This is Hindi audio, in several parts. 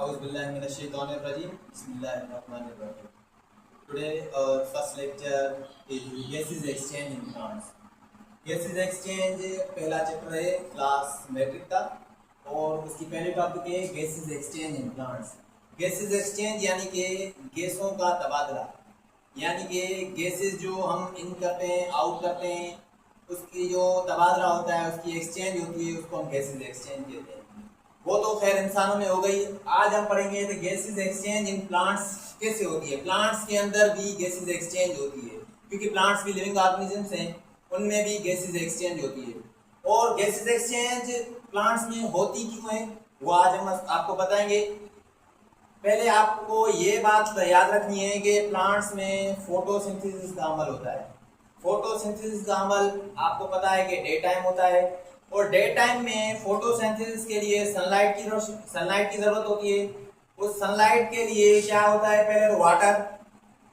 Auzubillahiminash-shaytanir-rajim. Bismillahir-rahmanir-rahim. Today our first lecture is gases exchange in plants. Gases exchange पहला चैप्टर है क्लास मैट्रिक का और उसकी पहली टॉपिक है gases exchange in plants. Gases exchange यानी कि गैसों का तबादला, यानी कि गैसेस जो हम इन करते हैं आउट करते हैं उसकी जो तबादला होता है, उसकी एक्सचेंज होती है, उसको हम गैसेस एक्सचेंज कहते हैं। वो तो खैर इंसानों में हो गई। आज हम पढ़ेंगे तो गैसेस एक्सचेंज इन प्लांट्स कैसे होती है। प्लांट्स के अंदर भी गैसेस एक्सचेंज होती है, क्योंकि प्लांट्स भी लिविंग ऑर्गेनिजम्स हैं, उनमें भी गैसेस एक्सचेंज होती है। और गैसेस एक्सचेंज प्लांट्स में होती क्यों है वो आज हम आपको बताएंगे। पहले आपको ये बात याद रखनी है कि प्लांट्स में फोटोसिंथेसिस का अमल होता है। फोटोसिंथेसिस का अमल आपको पता है कि डे टाइम होता है, और डे टाइम में फोटोसिंथेसिस के लिए सनलाइट की जरूरत होती है। उस सनलाइट के लिए क्या होता है, पहले तो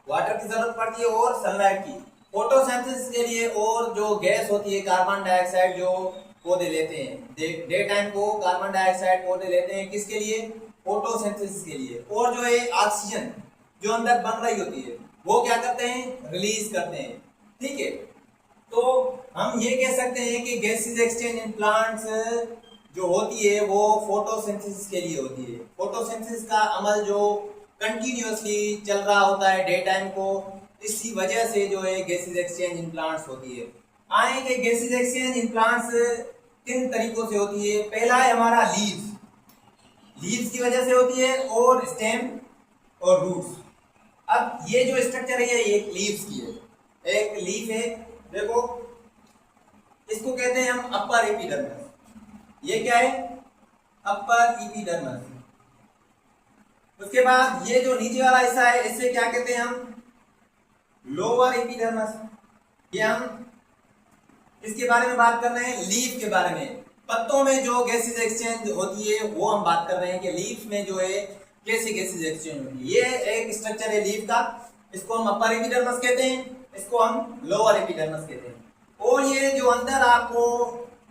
वाटर की जरूरत पड़ती है और सनलाइट की। फोटोसिंथेसिस के लिए और जो गैस होती है कार्बन डाइऑक्साइड जो पौधे लेते हैं, डे टाइम को कार्बन डाइऑक्साइड पौधे लेते हैं किसके लिए, फोटोसिंथेसिस के लिए। और जो है ऑक्सीजन जो अंदर बन रही होती है वो क्या करते हैं, रिलीज करते हैं। ठीक है, तो हम ये कह सकते हैं कि गैसेस एक्सचेंज इन प्लांट्स जो होती है वो फोटोसिंथेसिस के लिए होती है। फोटोसिंथेसिस का अमल जो कंटिन्यूअसली चल रहा होता है डे टाइम को, इसी वजह से जो है गैसेस एक्सचेंज इन प्लांट्स होती है। आए कि गैसेस एक्सचेंज इन प्लांट्स किन तरीकों से होती है। पहला है हमारा लीव्स की वजह से होती है, और स्टेम और रूट्स। अब ये जो स्ट्रक्चर है ये एक लीव्स की है, एक लीफ है, देखो इसको कहते हैं हम अपर एपिडर्मिस। ये क्या है, अपर एपिडर्मिस। उसके बाद ये जो नीचे वाला हिस्सा है इसे क्या कहते हैं हम, लोअर एपिडर्मिस। ये हम इसके बारे में बात कर रहे हैं, लीफ के बारे में। पत्तों में जो गैसेस एक्सचेंज होती है वो हम बात कर रहे हैं कि लीफ में जो है कैसे गैसेस एक्सचेंज होती है। ये एक स्ट्रक्चर है लीफ का, इसको हम अपर एपिडर्मिस कहते हैं, इसको हम लोअर एपिडर्मिस कहते हैं। और ये जो अंदर आपको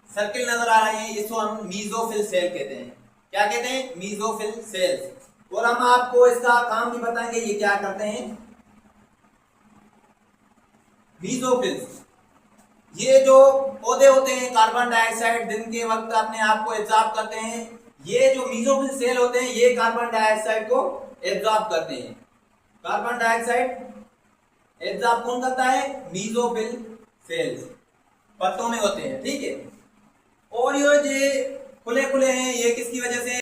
सर्किल नजर आ रहे हैं इसको हम मीजोफिल सेल कहते हैं। क्या कहते हैं, मीजोफिल सेल्स। और हम आपको इसका काम भी बताएंगे ये क्या करते हैं। मीजोफिल्स ये जो पौधे होते हैं कार्बन डाइऑक्साइड दिन के वक्त अपने आप को एब्जॉर्ब करते हैं। ये जो मीजोफिल सेल होते हैं ये कार्बन डाइऑक्साइड को एब्जॉर्ब करते हैं। कार्बन डाइऑक्साइड एब्जॉर्ब कौन करता है, मीजोफिल सेल्स पत्तों में होते हैं। ठीक है, और ये खुले खुले हैं, ये किसकी वजह से